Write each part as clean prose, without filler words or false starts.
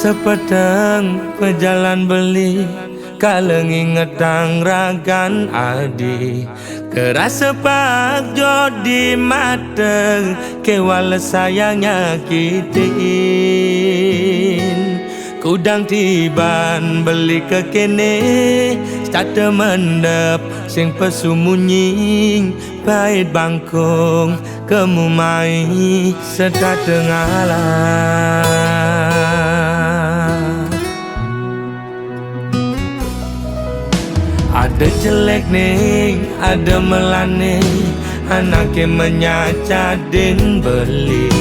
Sepeteng pejalan beli Kalengi ngetang ragan adi Kerasa pak jodi mateng Kewala sayang nyakitin Kudang tiban beli ke kene Starte mendep sing pesumunying Pahit bangkong kemumai Sedar tengalah Ada jelek ning, ada melane Anaknya menyacadin beli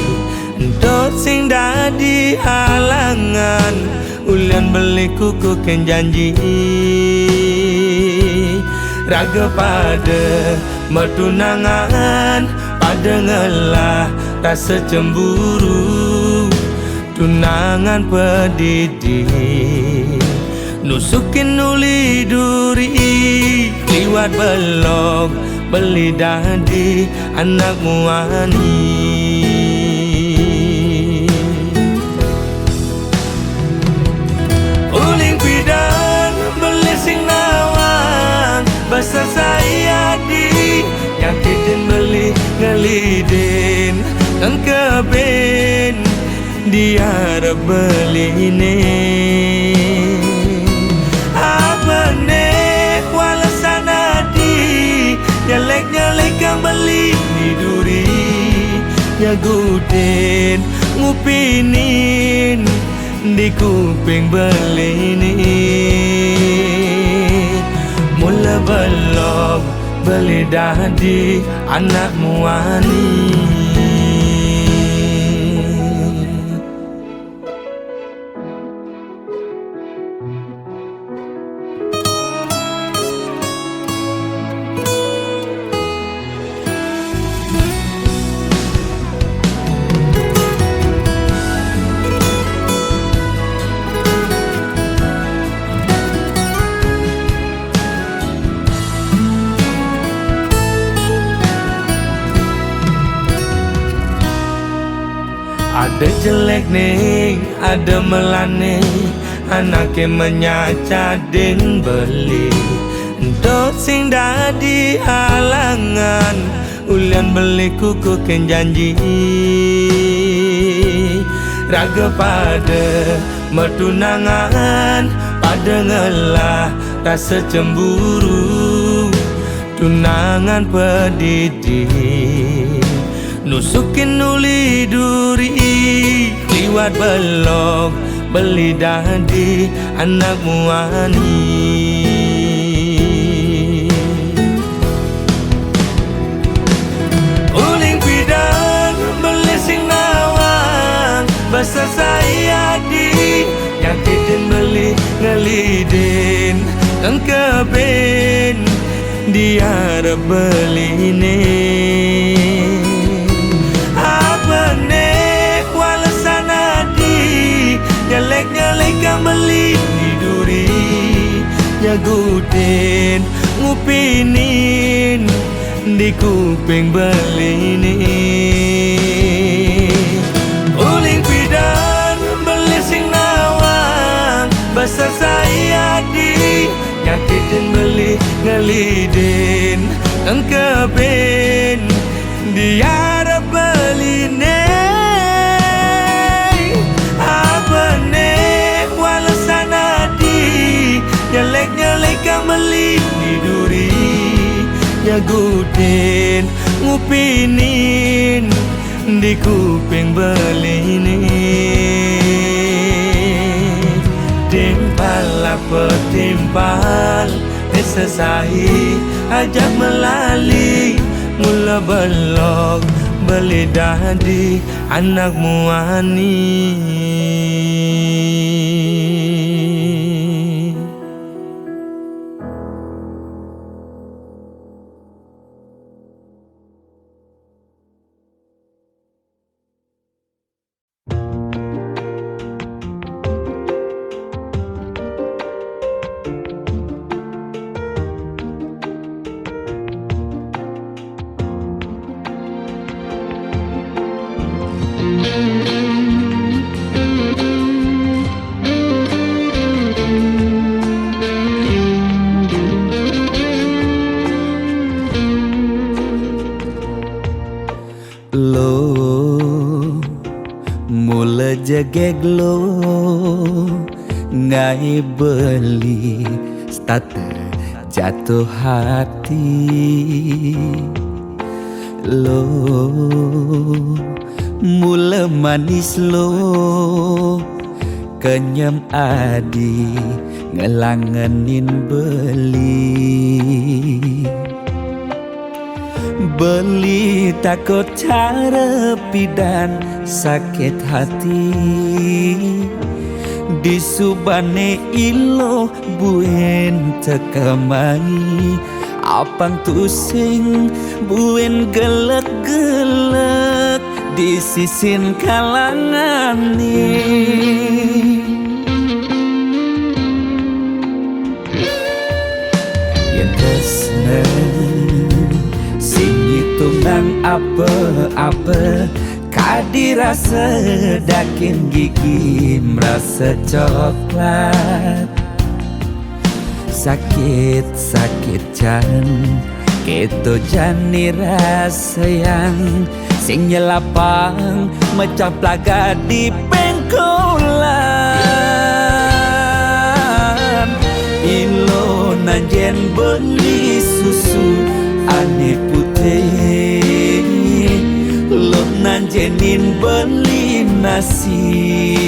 Untuk sing dadi halangan Ulian beli kuku ken janji Raga pada mertunangan Pada ngelah rasa cemburu Tunangan pedidi Nusukin uli duri Liwat belok Beli dadi anak muani Uling pidan beli sing nawang Basah saya di Nyakitin beli ngelidin Engkebin Dia beli ini Nyelek-nyelek yang beli di duri Nyagudin ngupinin Di kuping beli ini Mula belok beli dadi anak muani Ada jelek ning, ada melane Anaknya menyacadin beli Untuk sing dadi halangan Ulian beli kuku ken janji Raga pada mertunangan Pada ngelah rasa cemburu Tunangan pedidi Nusukin uli duri Liwat belok Beli dadi anak muani Uling pidan beli sing nawang Basah saya di Nyakitin beli ngelidin Engkebin Dia beli ini Nyelek-nyelek yang beli di duri Nyagudin ngupinin Di kuping beli ini Uling pidan beli sing nawang Basah saya di Nyakitin beli ngelidin Engkebin Dia beli ini Nyelek-nyelek yang beli di duri Nyagudin ngupinin Di kuping beli ini Timpal apa timpal Disesahi ajak melali Mula belok beli dadi anak muani geglo ngai beli starter jatuh hati lo mula manis lo kenyam adi ngelangenin beli takut cara pidan sakit hati disubane ilo buen tekamai apang tusing buen gelek-gelek di sisin kalangan nih yang kesna sing hitungan apa-apa kadirasa dakin gigi merasa coklat sakit jan keto jani rasa yang sing nyelapang mecah plaga di pengkolan ilo nanjen beli susu ane putih lo nanjenin beli nasi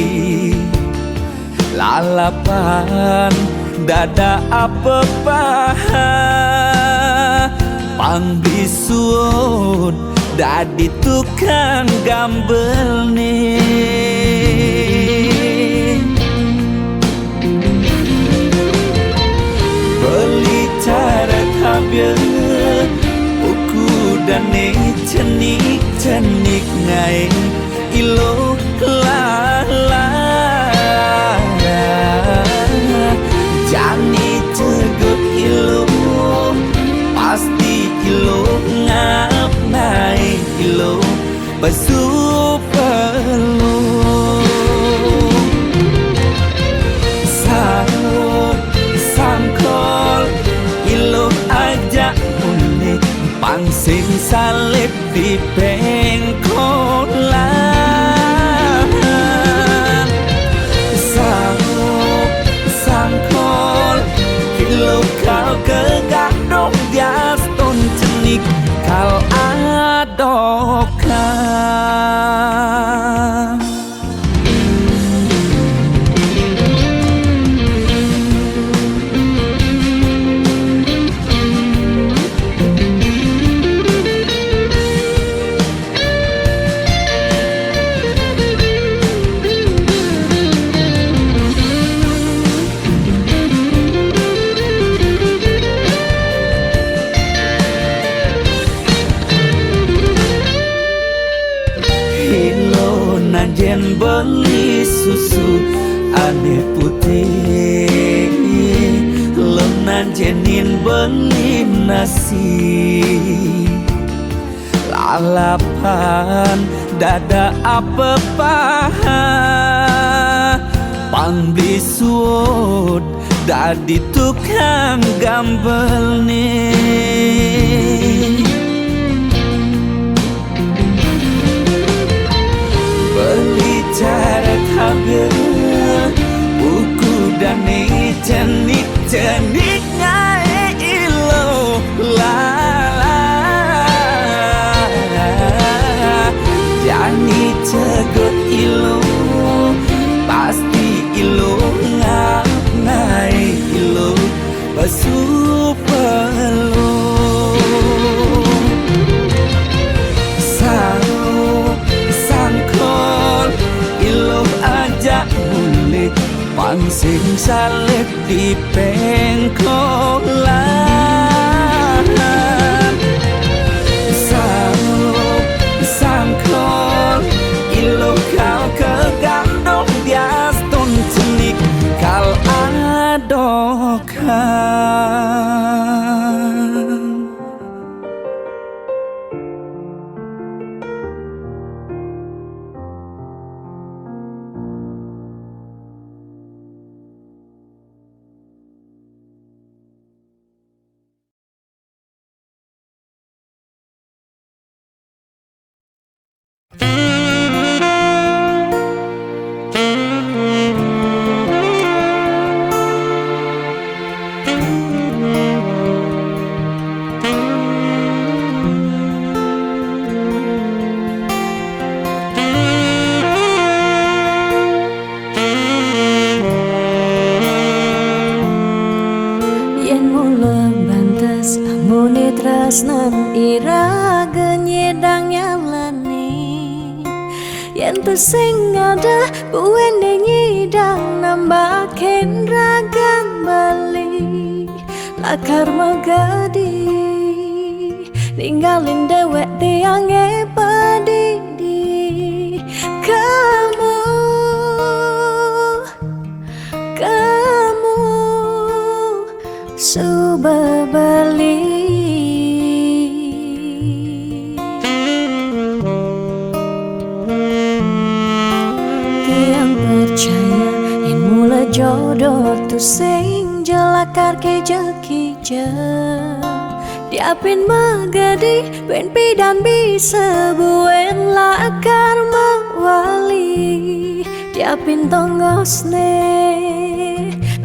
lalapan dada apa paha pangbisuun dadi tukang gambel nih beli cara kabel uku dan cenik ngai ilo lala jani tegut ilo pasti ilo ngap naik ilo basu perlu sangkol ilo ajak mulai pangsing salib di pengkolan sangkol ilo kau kegandong dia ton cenik kau adokan nanjen beli susu ane putih lo nanjenin beli nasi lalapan dada apa paha pangbisuut dadi tukang gambel nih cara kabel buku dan cenik ngai ilo lala jani cegot ilo pasti ilo ngap ngai ilo basu perlu pangsing salib di pengkolan sangkol ilo kau kegandong dia ton cenik kal adokan yen mula bantes amune tresnan iraga nyedang nyalani yen tu sing ada buwene nyidang nambahin ragan bali lakar magadi ninggalin dewek tiange padidi kamu suba bali tiang percaya yang mula jodoh tu sing jelakar ke jeki diapin magadi ben pidan bisa buen lakar mawali diapin tongosne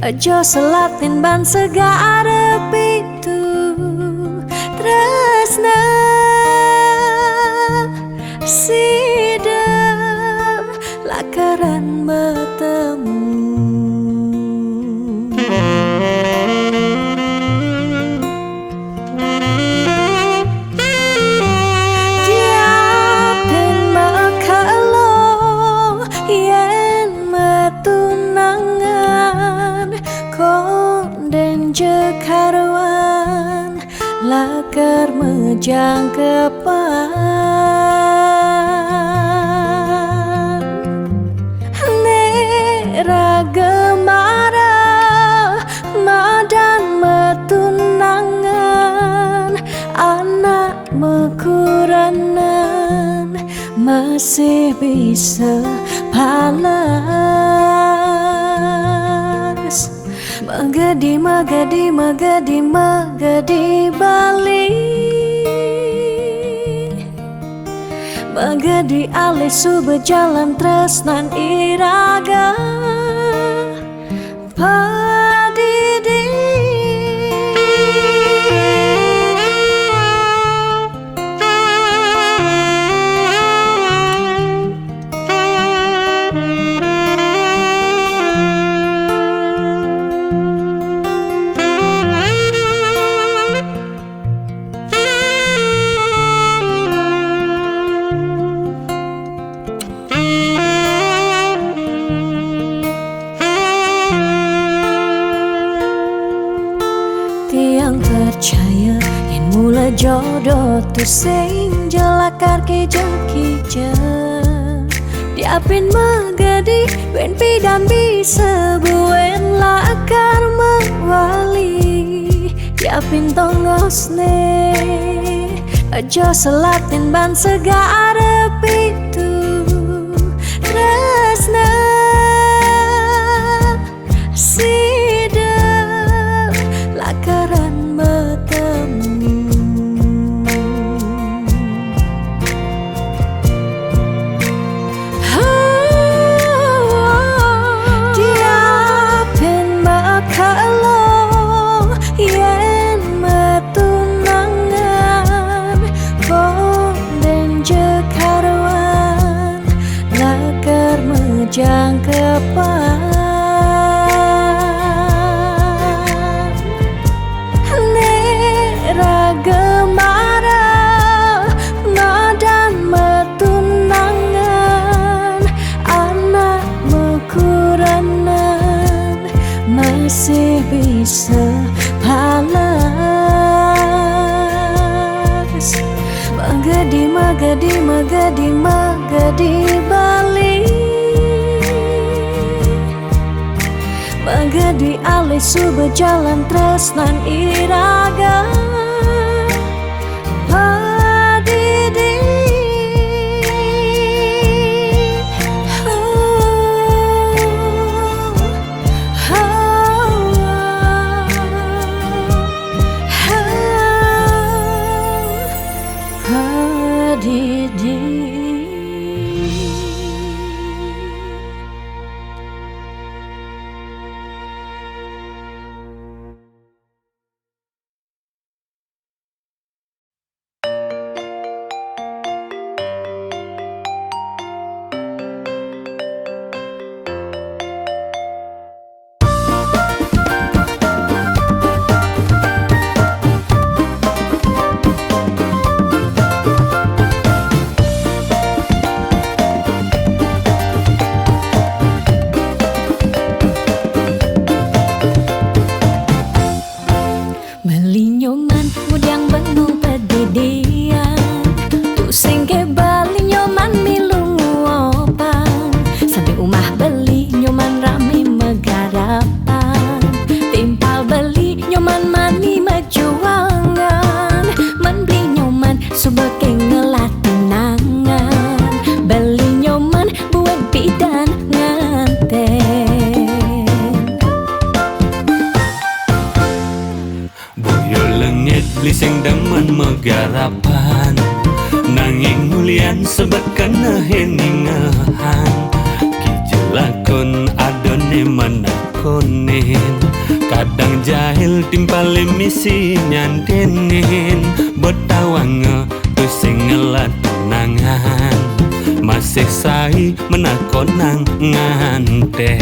aja selatin ban segara pitu tresna sida lakaran bertemu diapin makalo yen matunangan konden jekarwan lakar mejang kepan neraga marah madan metunangan anak mekuranan masih bisa palas magadi magadi magadi magadi bali magadi alisu berjalan tresnan iraga padidi tiang percaya yang mula jodoh tu sing jelakar ke jeki diapin magadi ben pidan bisa buen lakar mawali diapin tongosne aja selatin ban segara pitu tresna sida lakaran bertemu diapin makalo yen metunangan konden jekarwan lakar mejang kepan raga marah madan metunangan anak mekuranan masih bisa palas magadi magadi magadi magadi bali magadi alisu berjalan tresnan iraga liseng demen megarapan nanging mulian sebab kena heningahan kijelakon adone menakonin kadang jahil timpale misi nyandenin betawang pusing ngelat nangan masih sai menakonang nganten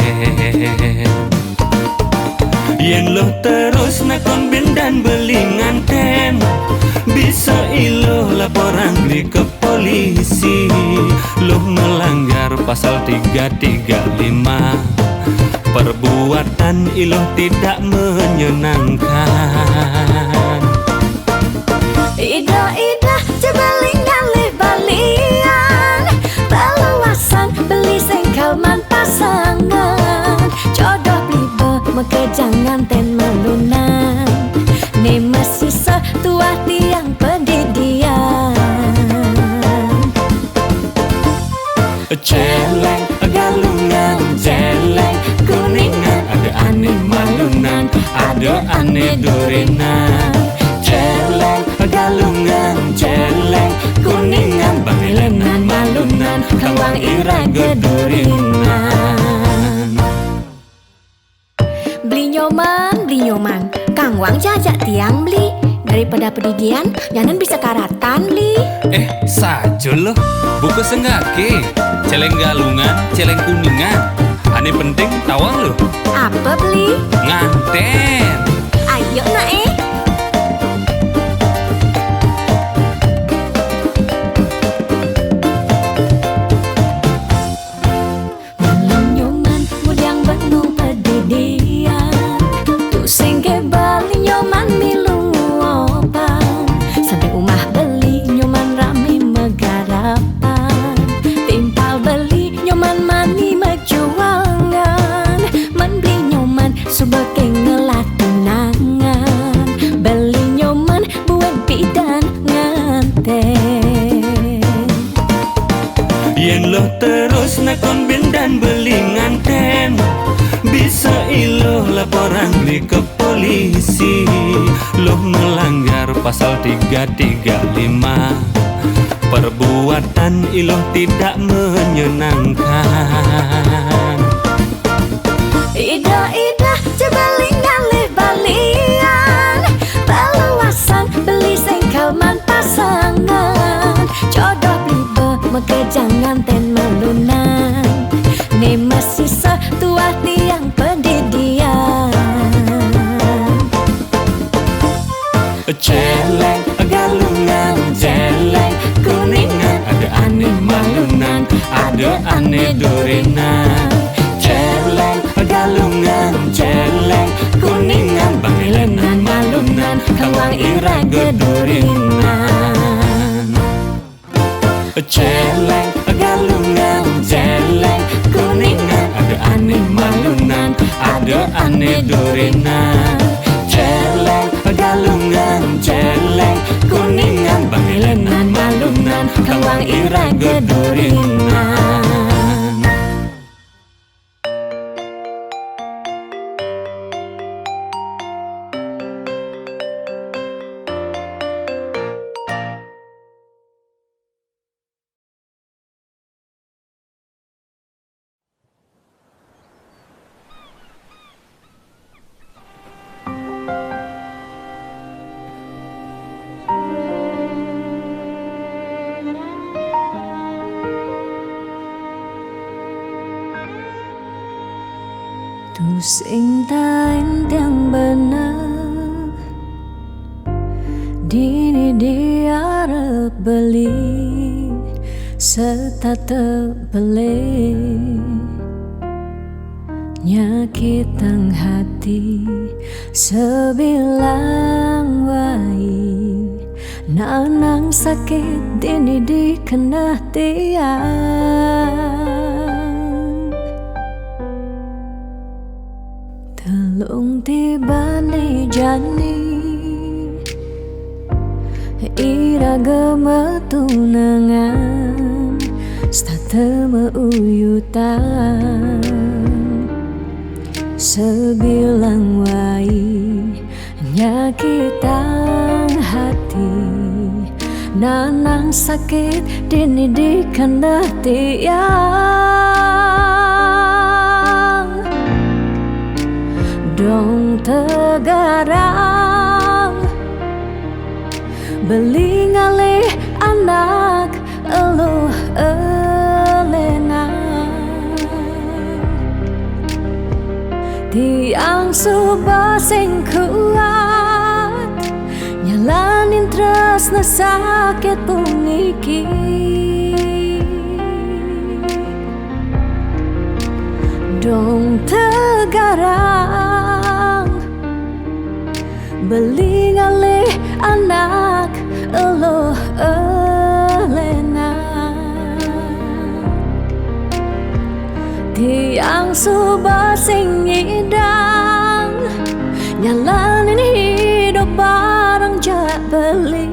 yen lo terus nakon dan beli nganten bisa ilo laporan di ke polisi lo melanggar pasal 335 perbuatan ilo tidak menyenangkan Ida jebeling ngalih balian Peluasan beli sengkalman pasangan Jodoh blibe mekejangan ten melunan Ne masih setua tiang pendidian celeng galungan celeng kuningan ada aneh malunan ada aneh durinan celeng galungan celeng kuningan bangilenan malunan kawang ira gedurinan Beli nyoman Kang Wang jajak tiang beli Daripada pedigian jangan bisa karatan beli sajo loh buku senggake celeng galungan celeng kuningan aneh penting tawang loh Apa beli? nganten Ayo nak nyoman mudang benung pedidian Tusing ke Bali nyoman milung opan Sampai umah beli nyoman rame megarapan Timpal beli nyoman mani mejuangan Man beli nyoman sebagai ngelat tunangan Beli nyoman buat bidan nganten yen lo terus nakon dan beli nganten bisa ilo laporan di ke polisi lo melanggar pasal 335 perbuatan ilo tidak menyenangkan Ida jebeling ngalih balian Peluasan beli sengkalman pasangan Jodoh blibe mekejangan ten melunan Ne masih setua tiang pendidian celeng galungan celeng kuningan ada aneh malunan ada aneh durinan celeng galungan celeng kuningan bangilenan malunan kawang ira gedurinan celeng galungan celeng kuningan ada aneh malunan ada aneh durinan celeng galungan celeng kuningan bangilenan malunan kawang ira gedurinan Tusing tain yang bener Dini diarep beli Setata beli Nyakitang hati Sebilang wai Nanang sakit dini dikena tiang Telung tiba nih jani Ira gemetunangan Stata meuyutan Sebilang wai Nyakitang hati nanang sakit dini di kanda tiang dong tegarang beli ngalih anak elo elena tiang subah sing kuat nyalanin tresna sakit puniki dong tegarang beli ngalih anak elo elena tiang subah sing ngidang nyalanin hidup bareng jak beli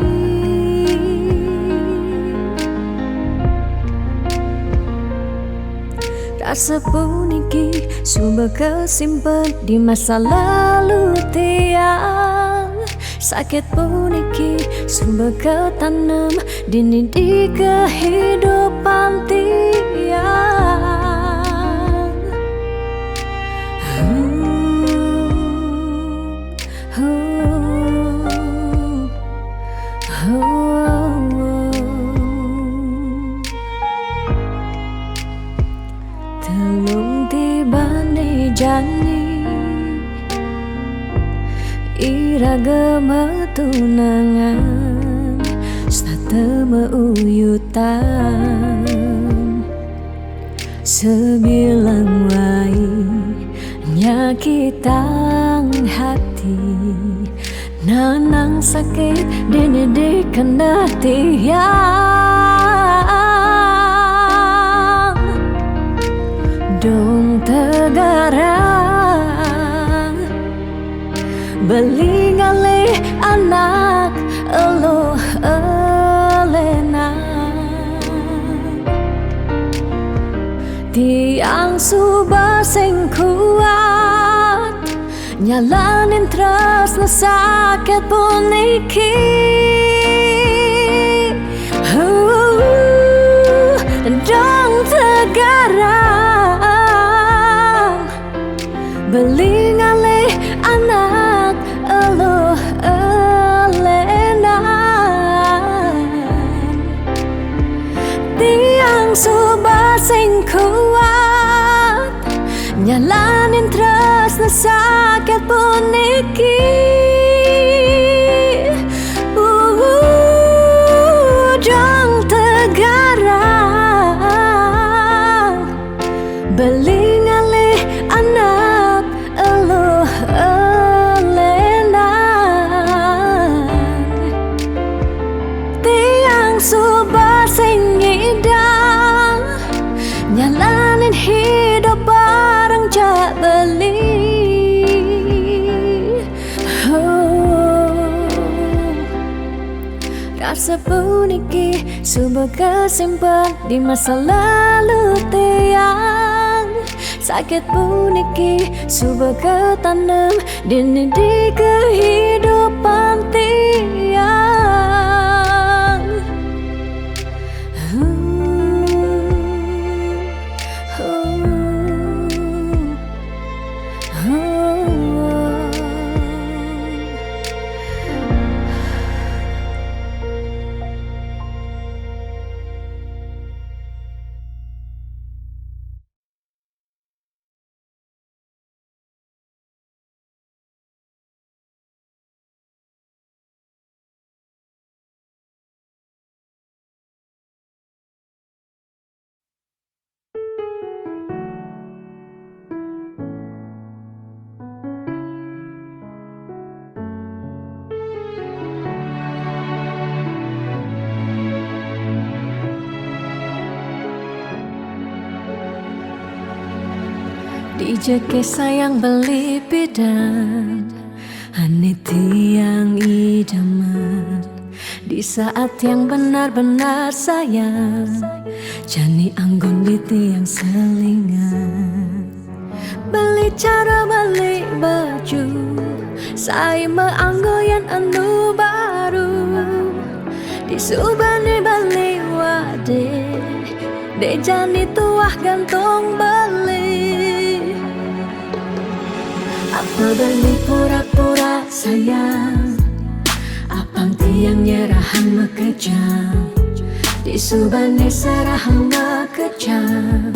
rasa puniki sumber kesimpan di masa lalu tiang sakit puniki sumber ketanam dini di kehidupan tiang telung tibane jani iraga tunangan sata meuyutan sebilang wai nyakitang hati nanang sakit dini di kanda tiang dong tegarang beli ngalih anak elo elena tiang subah sing kuat nyalanin tresna sakit puniki dong tegarang beli ngalih anak elo elena tiang subah sing kuat nyalanin tresna sakit puniki dong tegarang beli ngalih anak elo elena tiang subah sing ngidang nyalanin hidup bareng jak beli rasa puniki sumber kesimpan di masa lalu tiang sakit puniki sumber ketanam dini di kehidupan tiang Dijeke sayang beli bidan Ane tiang idaman Di saat yang benar-benar sayang Jani anggon di tiang selingan Beli cara beli baju Saya meanggoyan anu baru Subane bali wade Dejani tuah gantung beli. Apa beli pura-pura sayang, apang tiang nyerahan mekejam, di subane serahan mekejam,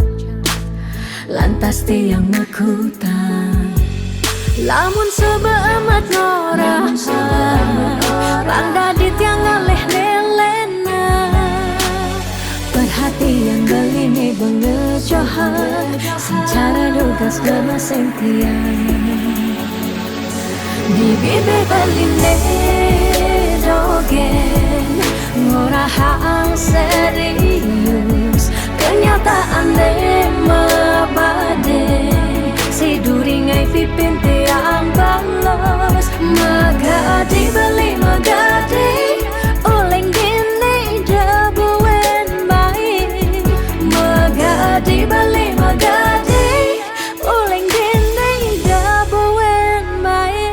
lantas tiang mekutang. Lamun sebeamat ngorah, randa di tiang ngaleh nelena. Perhatian beli nih bengejohan, secara dugas gemaseng tiang. Di bibe beli nih dogen, ngorahang serius, kenyataan deh mabade. Si duringai pipin tiang balos, magadi beli magadi, oleng gini jabuen baik. Magadi beli magadi, oleng gini jabuen baik.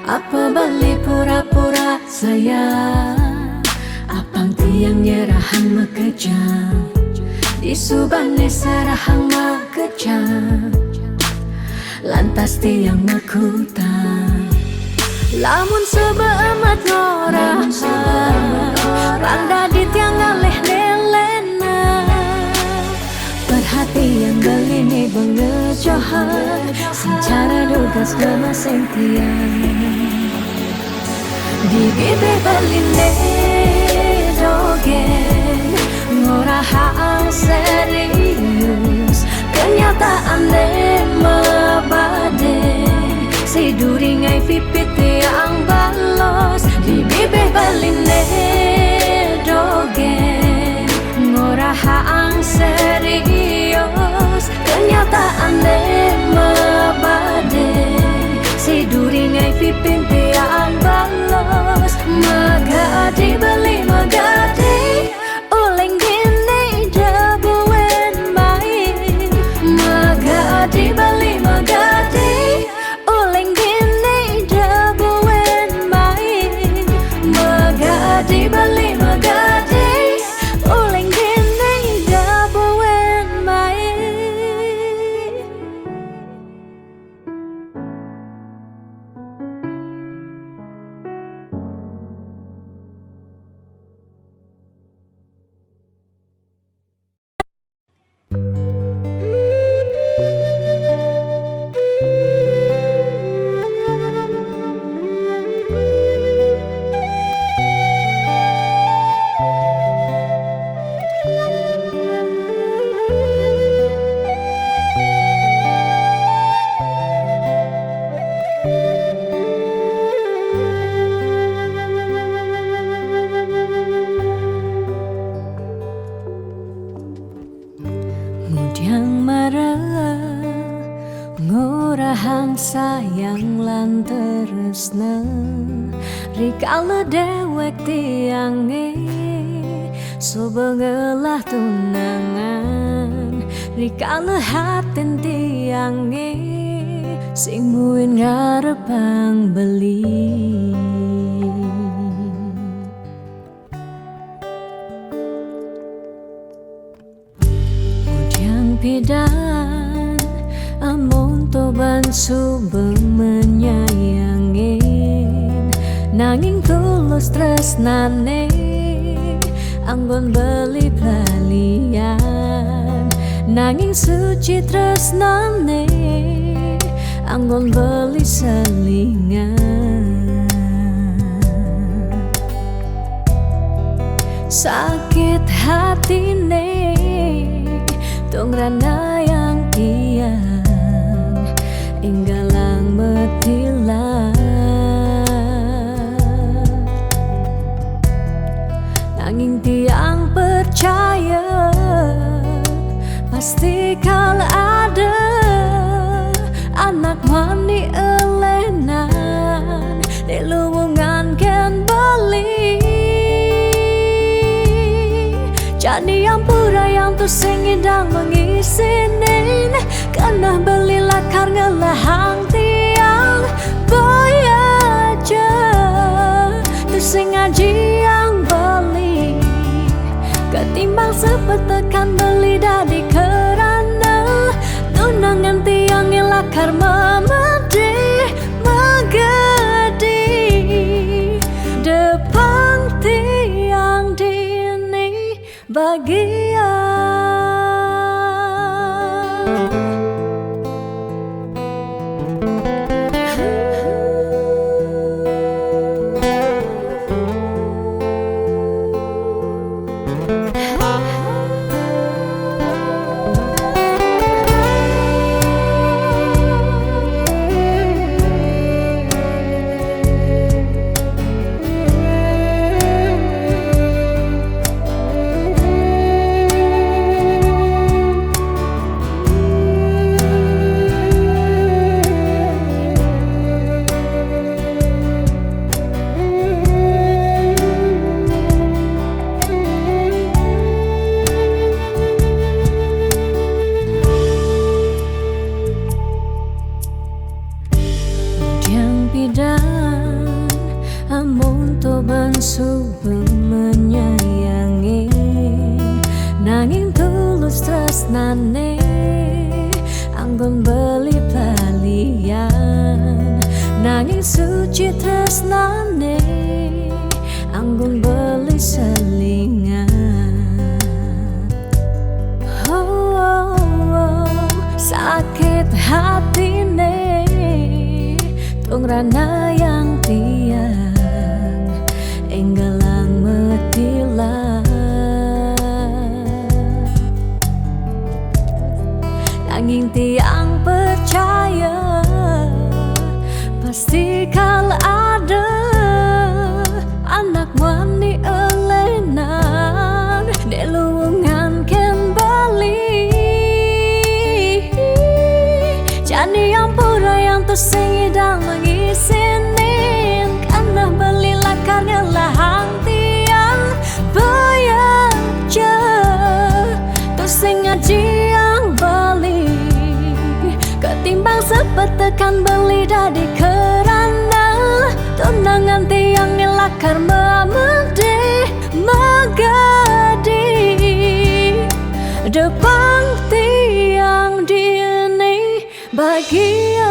Apa beli pura-pura sayang, apang tiang nyerahan mekejam, di subane serahan mekejam, lantas tiang mekutang. Lamun sebeamat ngorah, randa di tiang ngaleh nelena. Perhatian beli nih bengejohan, secara dugas gemaseng tiang. Di bibe beli nih dogen, ngorahang serius, kenyataan deh mabade. Si duringai pipit tiang balos, di bibe beli nih dogen, ngorahang serius, kenyataan deh mabade. Si duringai pipin tiang balos, magadi beli magadi, oleng gini jabuen baik. Magadi beli magadi, oleng gini jabuen baik. Magadi beli magadi, oleng gini jabuen baik. Mudiang marah, ngorahang sayang lan teresna, rikala dewek tiange, sobengelah tunangan, rikala haten tiange, sing muin ngarepang beli. Pidan amon toban sube menyayangin, nanging tulus tresnane anggon beli pelalian. Nanging suci tresnane anggon beli selingan. Sakit hatine tong rana yang tiang, enggalang metilan. Jadi yang pura yang tu sing idang mengisinin Kena belilah karena lahang tiang boy aja Tu sing ngaji yang beli Ketimbang sepetekan beli dari kerana Tunangan tiang ilakar memedi Megedi Depan tiang dini bagian Amun to bangsu menyayangi Nanging tulus tresnane Anggon beli balian Nanging suci tresnane Anggon beli selingan Sakit hatine Tungrana yang tiang Enggalang metilah Nanging tiang percaya Pasti kal ada Anak wani elenan Delungan ken bali Jadi yang pura yang tu sing idang mengisinin Karena belilah karena lahang tiang bayaja Tu sing ngaji yang beli Ketimbang sepetekan beli dari kerana Tunangan tiang ilakar memedi Megadi Depan tiang dini bagian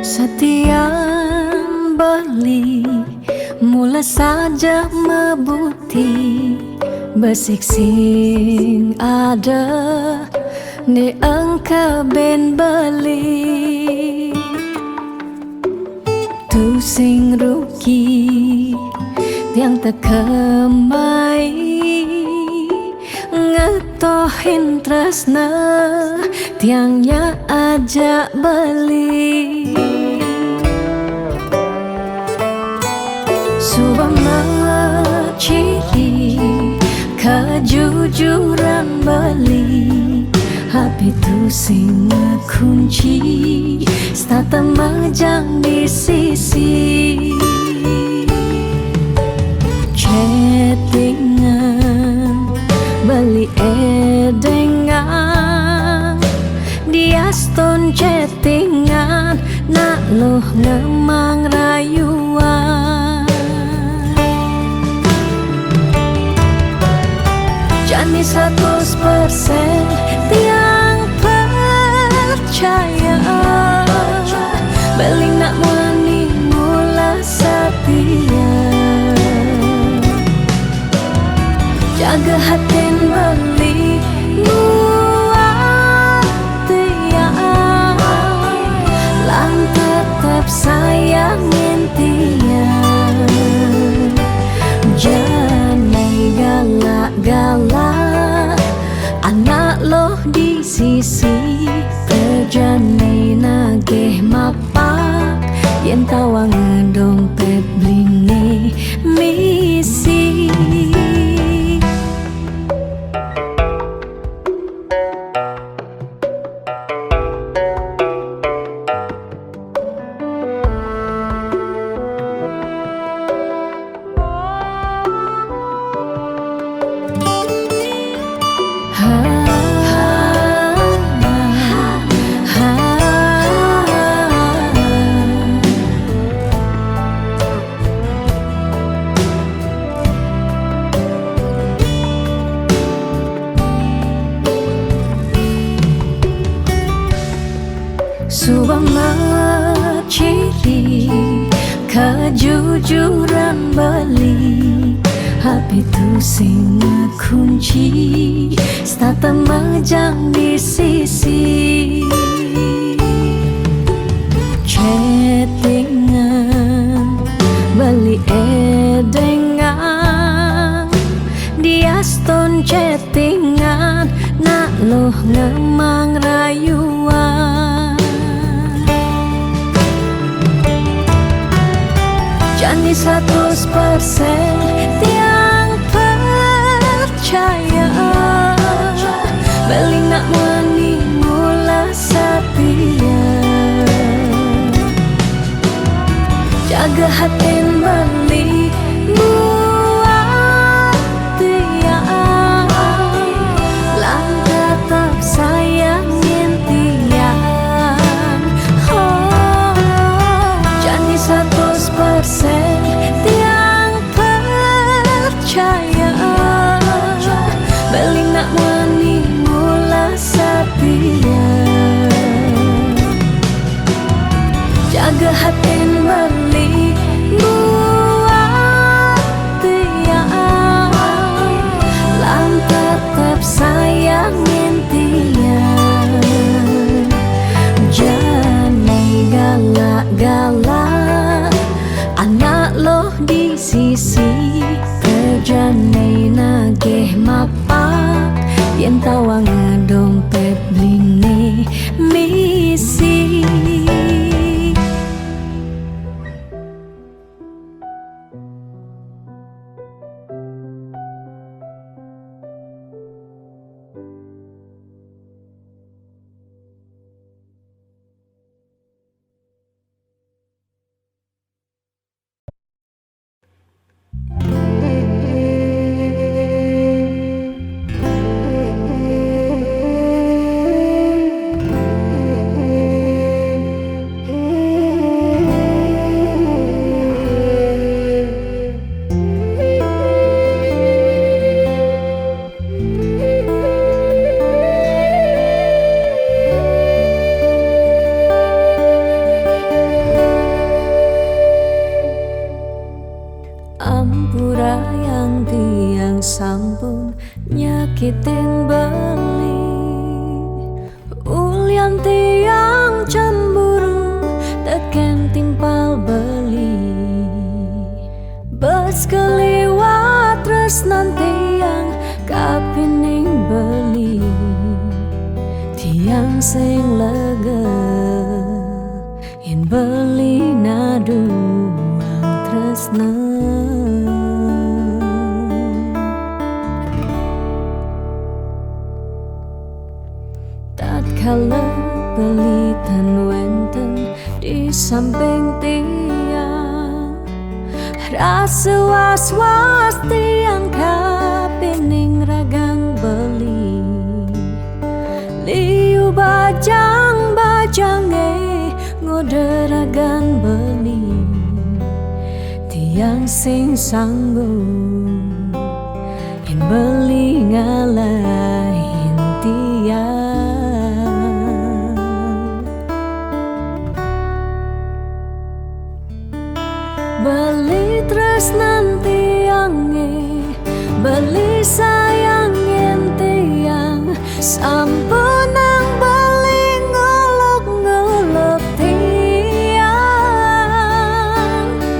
Setiap beli mula saja mebuti Besik sing ada ni engkau ben beli Tu sing rugi yang terkemai Ngetohin tresna tiangnya ajak beli Subama ciri kejujuran beli Hati tu sing kunci Stata majang di sisi Chattingan beli edengan Dia stone chattingan Nak loh ngemang raya Janji 100% tiang percaya, beling nak mani mula setia. Jaga hatin beli buat tiang, lang tetap sayangin tiang. Jangan galak-galak, anak loh di sisi terjani nageh mapak, yen tawang dompet blingi misi. Subang ciri kejujuran beli, HP tu sing kunci, stata majang di sisi. Chattingan beli edengan, dia stone chattingan, nak loh ngemang rayuan. Janji 100% tiang percaya, beling nak mani mula setia. Jaga hatin beli buat tiang, lang tetap sayangin tiang. Janji 100% tiang percaya, beling nak mani mula setia. Jaga hatin beli buat tiang, lang tetap sayangin tiang. Jangan galak-galak, anak loh di sisi terjani nageh mapak, yen tawang dompet blingi misi. Ampura yang tiang sampun nyakitin beli, ulian tiang cemburu teken timpal beli. Bes keliwat tresnan tiang kapining beli, tiang sing lega yen beli naduang tresna. Tatkala pelitan wenten di samping tiang, rasa was-was tiang kapining ragang beli. Liu bajang-bajange ngoderagan beli, tiang sing sanggup yen beli ngalahin tiang. Beli tresnan tiange, beli sayangin tiang, sampunang beli ngolok-ngolok tiang.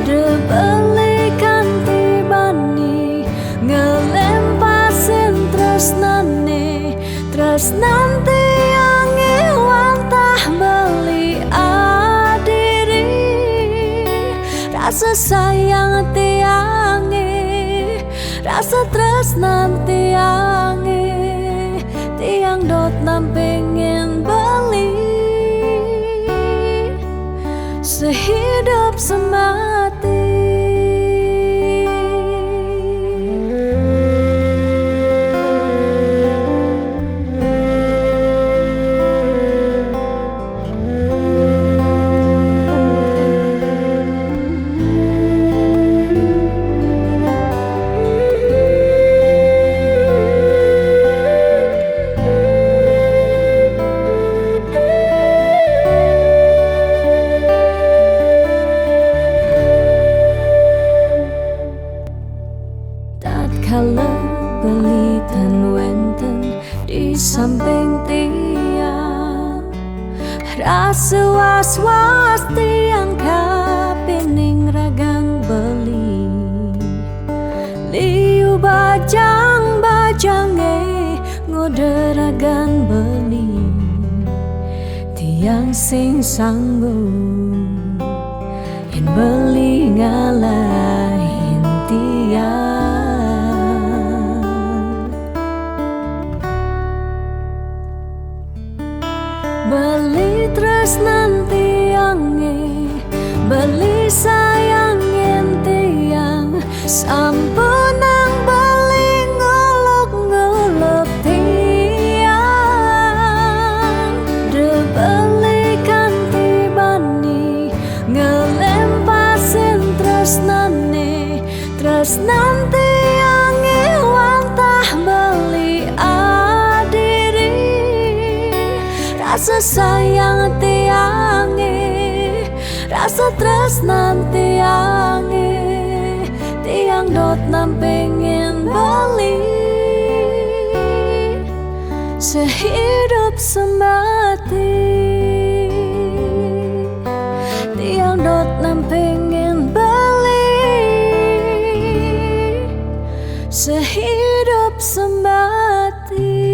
Debeli kanti bani, ngelempasin tresnane, tresnan tiange wantah beli adiri. Rasa sayang tiange, rasa tresnan tiange, tiang dot nam pengen beli sehidup semati. Tatkala beli tan wenten di samping tiang, rasa was-was tiang kapining ragang beli. Liu bajang-bajange ngoderagan beli, tiang sing sanggup yen beli ngalahin tiang. Beli tresnan tiange, beli sayangin tiang, sampunang beli ngolok-ngolok tiang. Debeli kanti bani, ngelempasin tresnane, tresnan tiange wantah beli adiri. Rasa sayang tiange, rasa tresnan tiange, tiang dot nam pengen beli sehidup semati. Tiang dot nam pengen beli sehidup semati.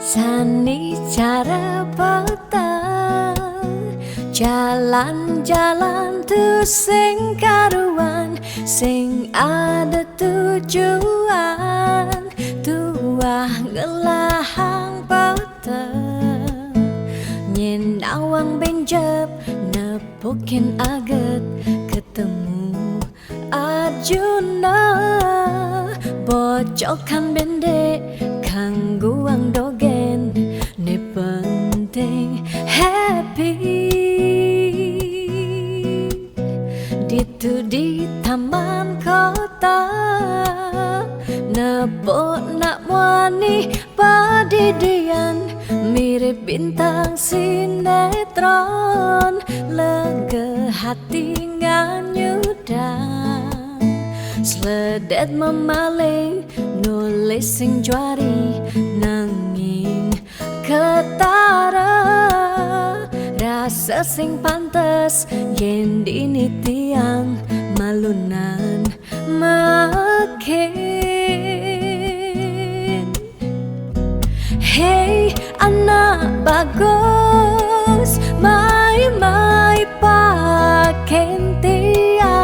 Sani cara peta, jalan-jalan tu sing karuan, sing ada tujuan, tuah ngelahang peta, nyen awang benjep nepukin aget, ketemu Arjuna, bocokan bendek kangguang dogen, ne penting happy. Ditu di taman kota, nebo nak wani padidian, mirip bintang sinetron, lega hati nganyudan, sledet memaling nulis sing juari nanging ketara, rasa sing pantes yen dini tiang malunan makin. Hey anak bagus, mai-mai paken tiang,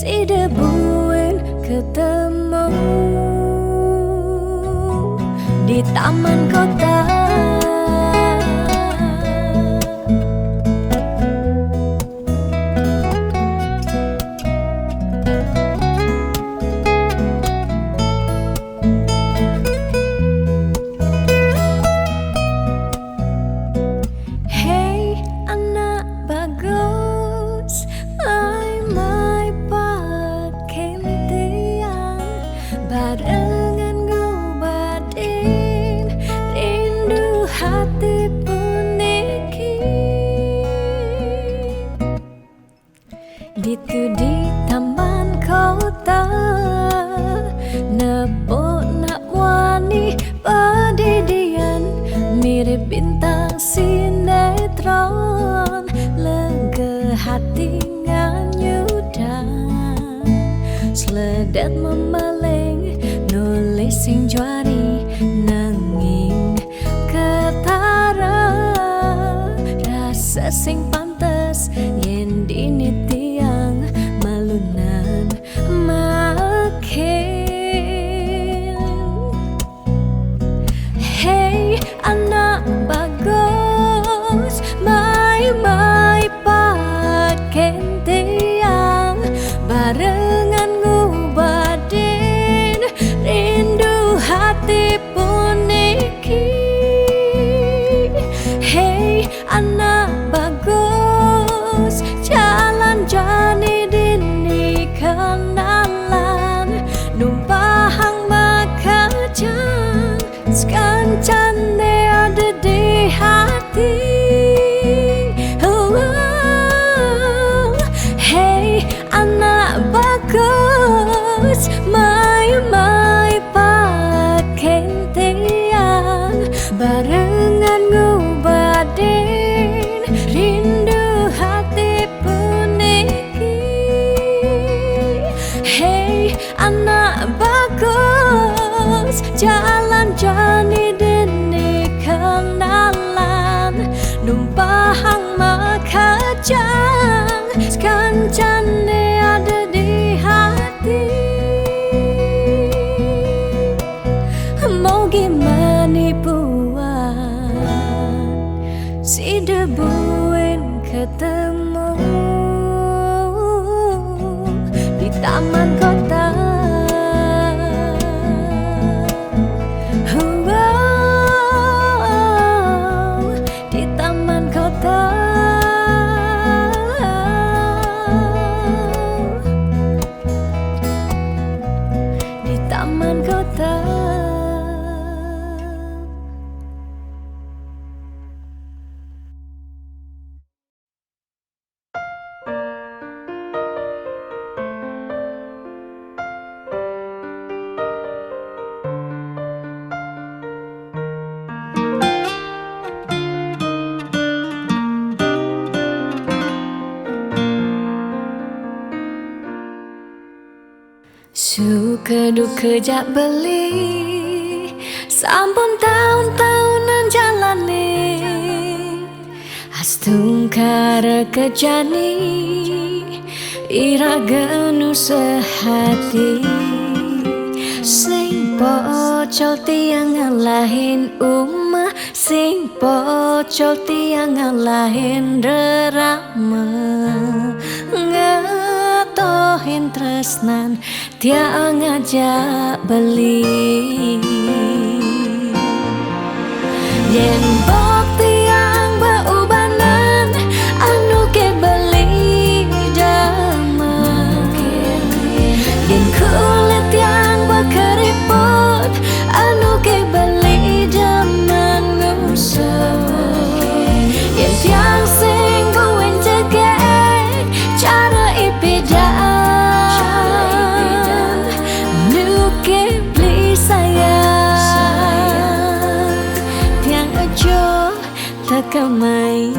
si debuin ketemu di taman kota. Barengan ngobatin rindu hati puniki. Gitu di taman kota, nepok nak wani padidian, mirip bintang sinetron, lega hati nganyudan, sledet memeleng nulis sing juari nanging ketara, rasa sing pantes yen dini tiang malunan makin. Hey anak bagus, mai paken tiang barengan ngubadin rindu hati puniki. Hey anak bagus, jalan jani dini kenalan, numpahang makajang sekancane ada di hati. Hey anak bagus, mai paken tiang barengan ngubadin rindu hati puniki. Hey anak bagus, jalan jani dini kenalan, numpahang makajang sekancane ada di hati. Mau gimana buat si debuin ketemu di taman kota. Di taman kota. Di taman kota. Suka duka jak beli, sampun tahun-tahunan jalani, astungkara kejani, iraganu sehati. Sing pocol tiang ngalahin umah, sing pocol tiang ngalahin rerama, ngatohin tresnan tiang ngajak beli. Yen bok tiang beubanan anu ke beli damai, yen kulit tiang bekeriput anu ke beli daman ngusah, yen tiang sing kuwen cegek cara ipidan nuke beli sayang. Tiang aja tekamai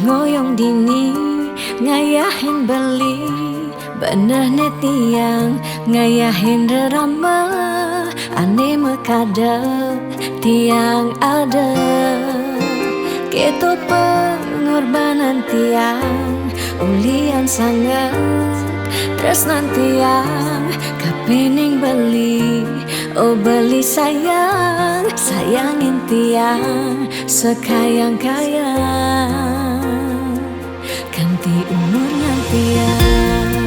ngoyong dini ngayahin beli, benah tiang ngayahin rerama, ane mekadep tiang ada. Ketut pengorbanan tiang ulian sangat tresnan tiang kapening beli. Oh beli sayang, sayangin tiang sekayang-kayang, ganti umurnya tiang.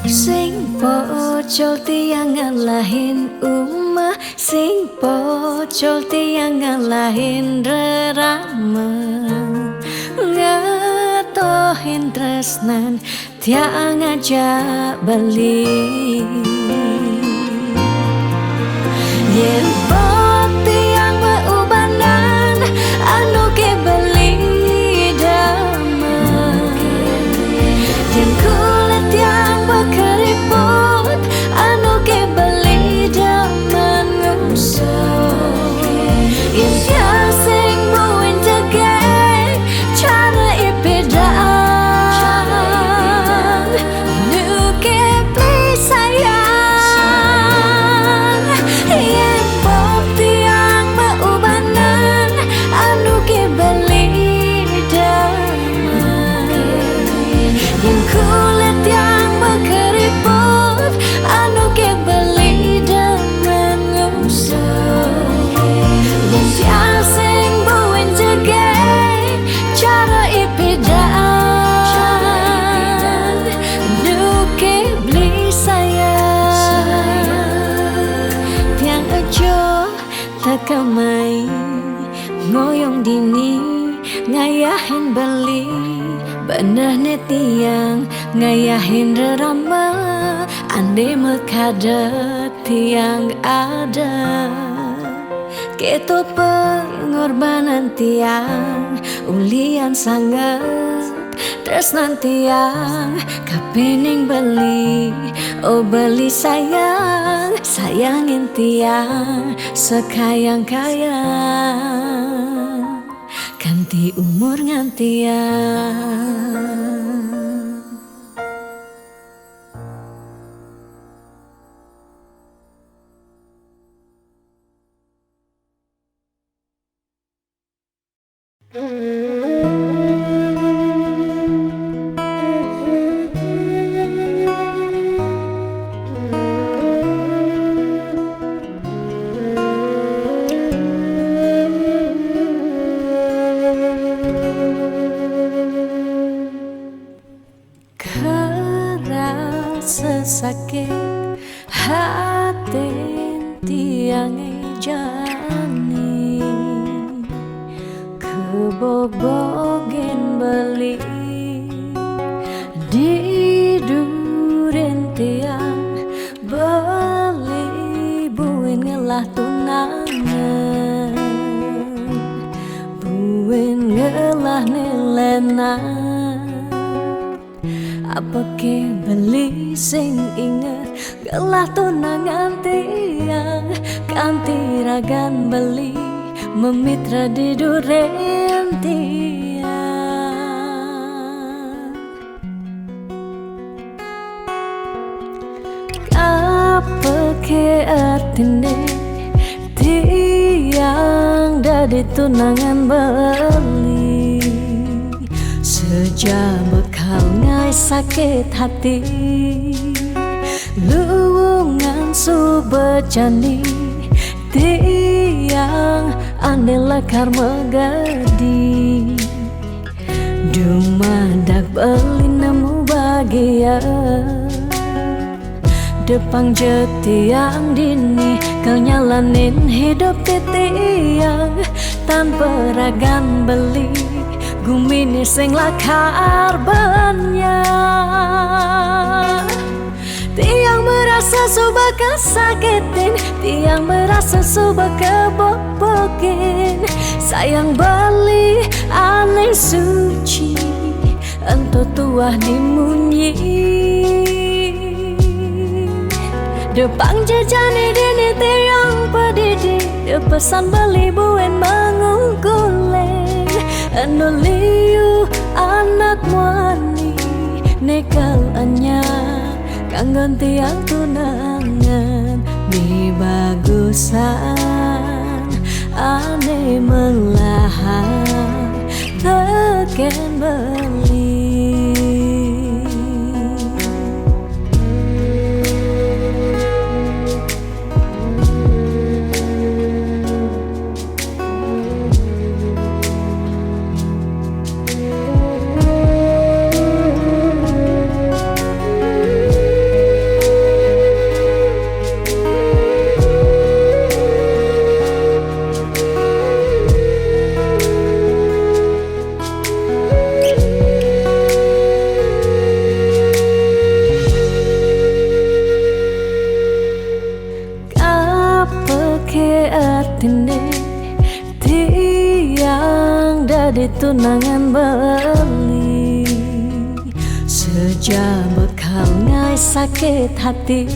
Sing pocol tiang ngalahin umah, sing pocol tiang ngalahin rerama, ngatohin tresnan tiang aja beli. Yen pot tiang beubanan anu ke beli damai, yen kulit tiang keriput anu ke beli daman ngusok, yen sing buin tegek cara ipedang nu ke beli sayang. Yen pop tiang beubanan anu ke beli damai, yen kulit tiang keriput anu ke beli daman ngusok, yen sing buin tegek cara ipedang nu ke beli sayang. Tiang aja takamai ngoyong dini ngayahin beli, bener nih tiang ngayahin rerama, ande mekadet tiang ada. Keto pengorbanan tiang ulian sangat, tresnan tiang kapening beli. Oh beli sayang, sayangin tiang sekayang-kayang, ganti umur ngantiang. Kerasa sakit hati tiang jani, kebobogen beli di duren tiang beli buin ngelah tunangan, buin ngelah nilenan. Apa ke beli sing inget gelah tunangan tiang, ganti ragan beli memitra di duren tiang. Apa ke artine tiang dari tunangan beli, sejak bekal ngai sakit hati, luwungan subecani tiang ande lekar megadi, dumadak beli nemu bahagia. Depang jetiang dini kau nyalanin hidup tiang, tanpa ragan beli gumini sing lakar banyak. Tiang merasa subah kesakitin, tiang merasa subah kebobokin. Sayang beli aneh suci ento tuah dimunyi Depang jejane dene tiang pedidi Depesan beli buen mengungkuleng Eno liu anak wani Nekal anya Kangen tiang tunangan Di bagusan Ane melahan Teken beli Tiang dari tunangan beli Sejak bekal ngai sakit hati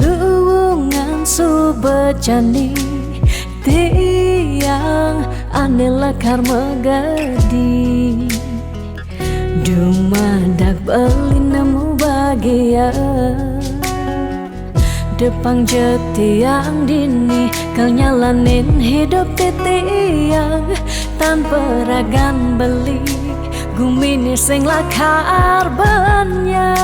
Luwungan subejani Tiang ane lekar megadi Dumadak beli nemu bahagia Depang jetiang dini Kau nyalanin hidup titiang Tanpa ragan beli Gumini sing lakar banyak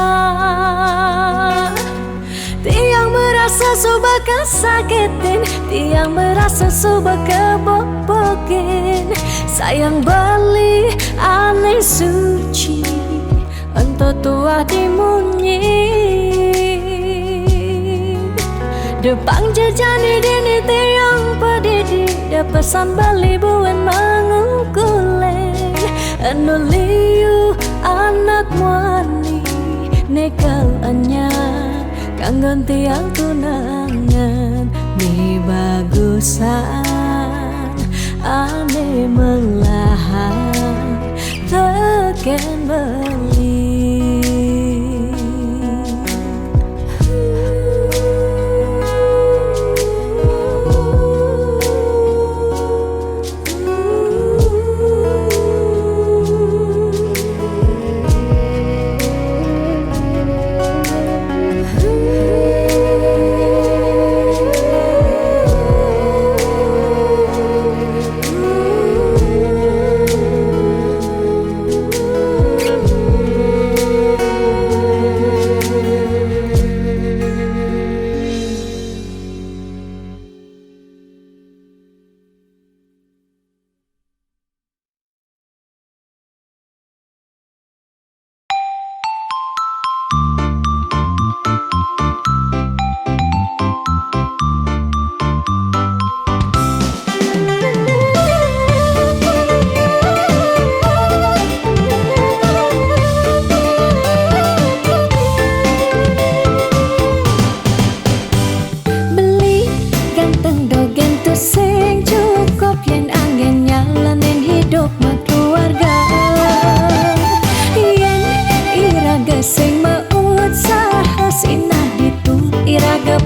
Tiang merasa suba kesakitin Tiang merasa suba kebobokin Sayang beli aneh suci Ento tua dimunyi Depang jejani dini tiang pedidi Depesan beli buen mengungkuleng Eno liu anak wani Nekal anya Kangen tiang tunangan Ni bagusan Ane melahan Teken beli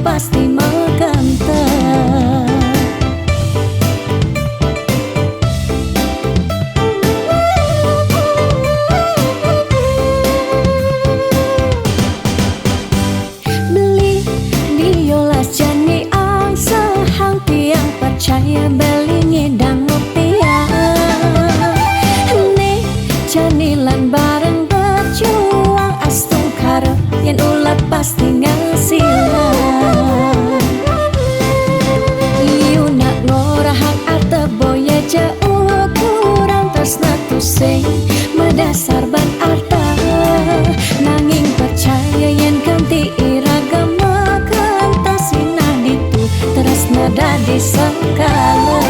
Pasti mengkantar Beli diolas jani ang sahang tiang percaya beli ngidang ngopiang Nih janilan bareng berjuang astung karep yen ulat pasti ngasilan Ukuran tresna tusing medasar ban arta Nanging percaya yen kanti iragama kantasina ditu tresna dadi sakala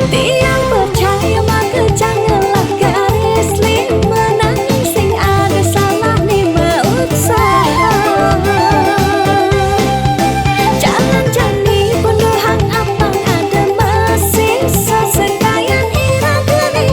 Tiang percaya maka janganlah garis lima nanging sing ada salah ni usaha Jangan jani penuhan apa Sisa sekayan ira geni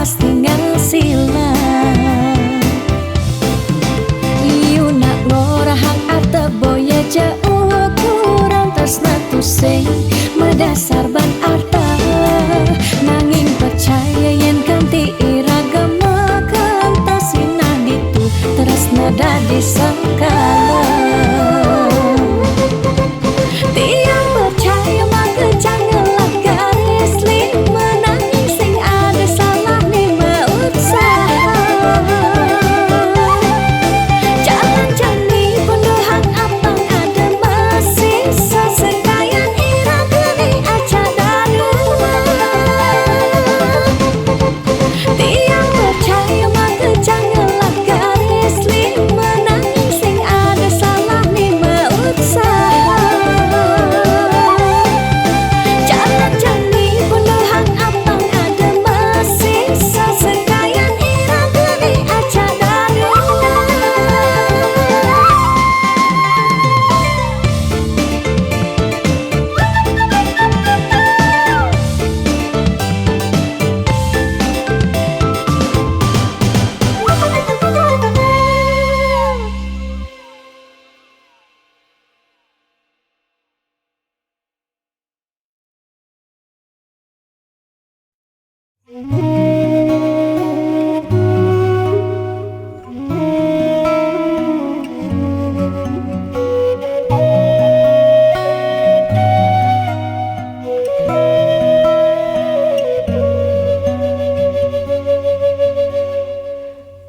pasti ngasilan. Iu nak ngorahang ate boya jauh kurang tresna tu sing medasar ban arta. Nanging percaya yen kanti iragama kantasina ditu tresna dadi sangkala. Tiang percaya maka janganlah garis lima nanging sing ada salah lima usaha. Jalan jani pendohang apang ada masih sesekayan ira geni aja darua. Tiang percaya maka janganlah garis lima nanging sing ada salah lima usaha. Jalan jani pendohang apang ada masih sesekayan ira geni aja darua.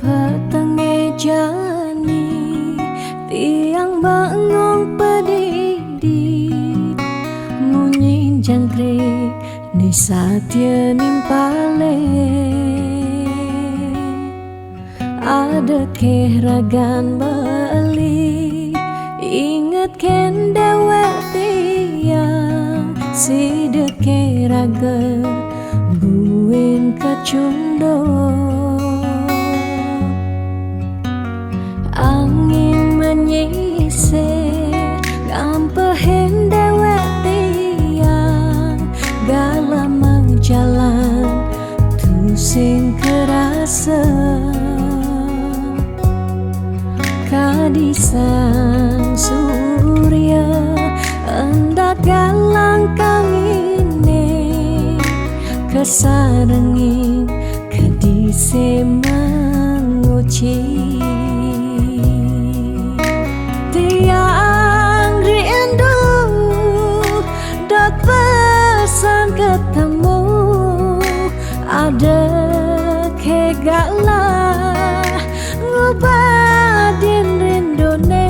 Petenge jani tiang bangong pedidi munyi jangkrik ni satya nimpale. Ada kehragan bali inget ken dewek tiang si deke raga buin kecundo. Angin menyisir ngampehen dewek tiang galam jalan tu sing kerasa. Kadisan surya endak galang kangine kesarengin kedise menguci. Tiang rindu dot pesan ketemu ada kegalah ngobadin rindone.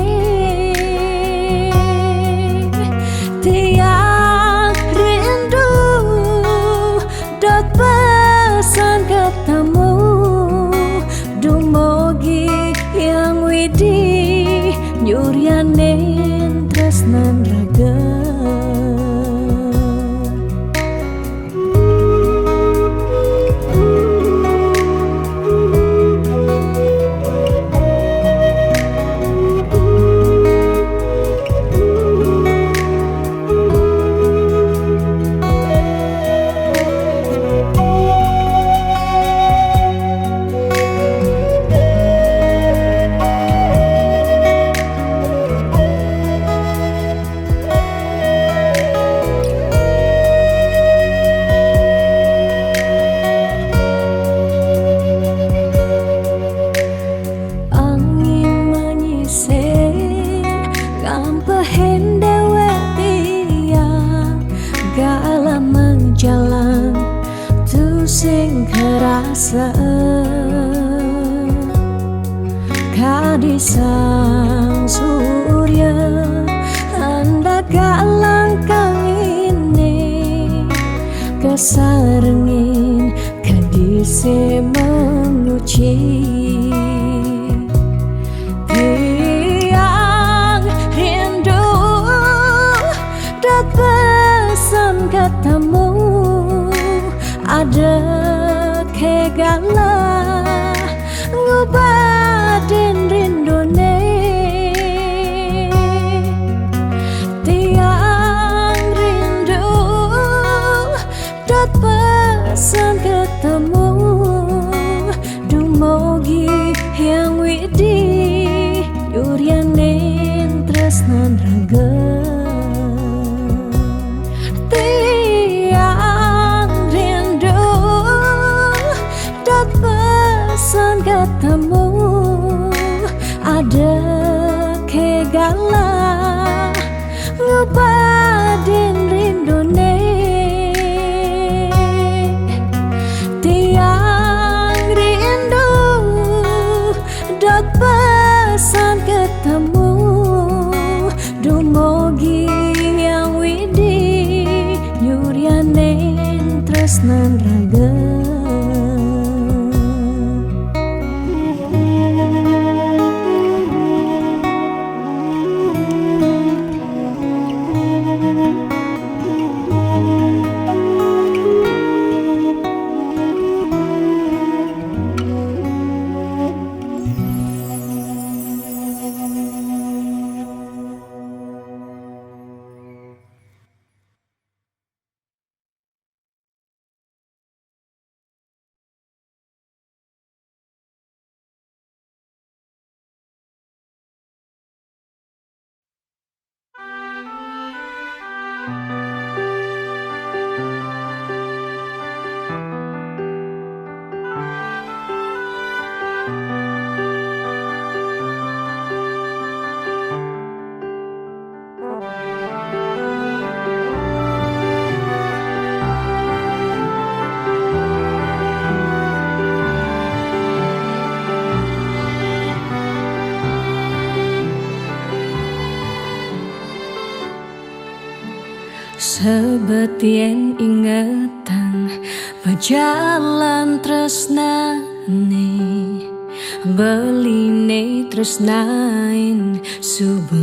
Tiang rindu dot pesan ketemu dumogi yang widi nyuryanen tresnan raga. Jalan tu sing kerasa. Kadisang surya hendak galang kangine kesarengin kadise menguci. Tiang rindu dat pesan ketemu ada kegalah ngobadin rindone. Tiang rindu dat pesan ketemu Sebetien ingetan berjalan tresnane beline tresnain subemetilar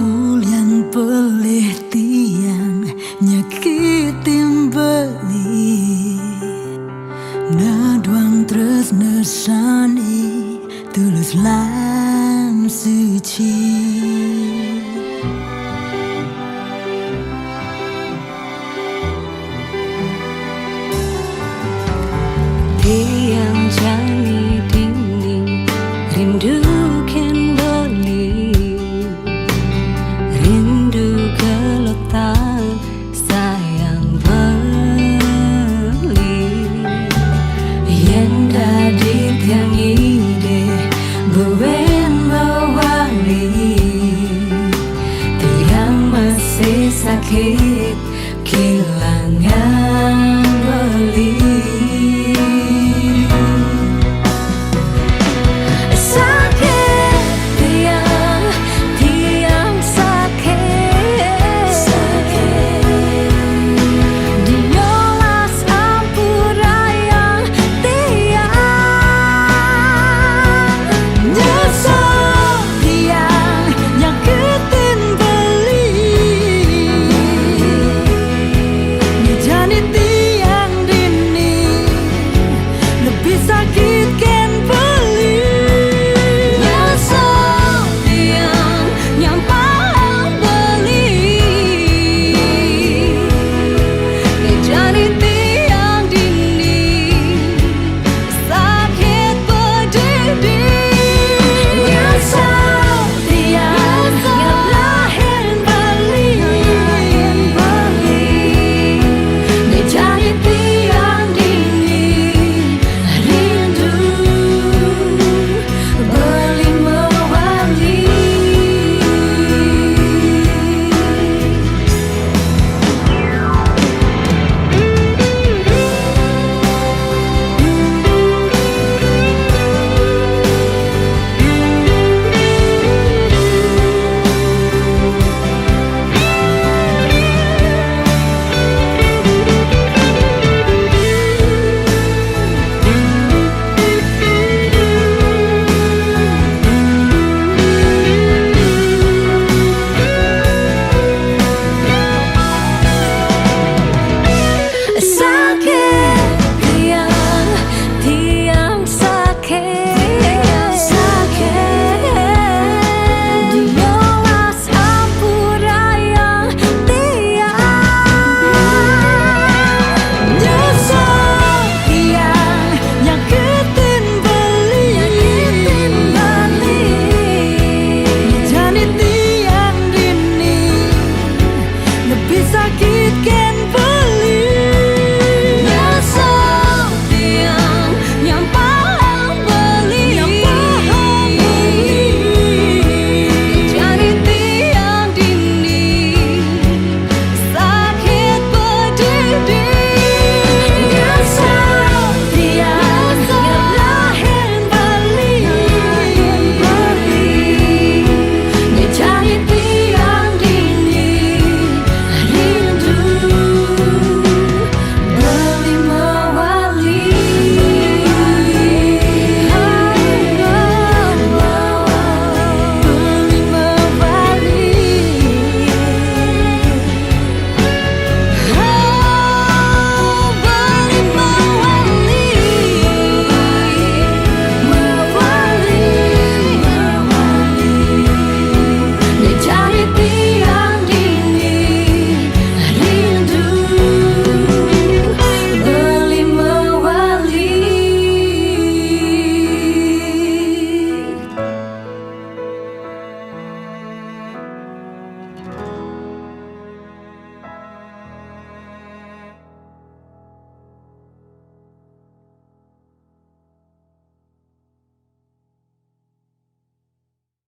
Ulian pelih tiang nyakitin beli Naduang tresna sani tulus lan suci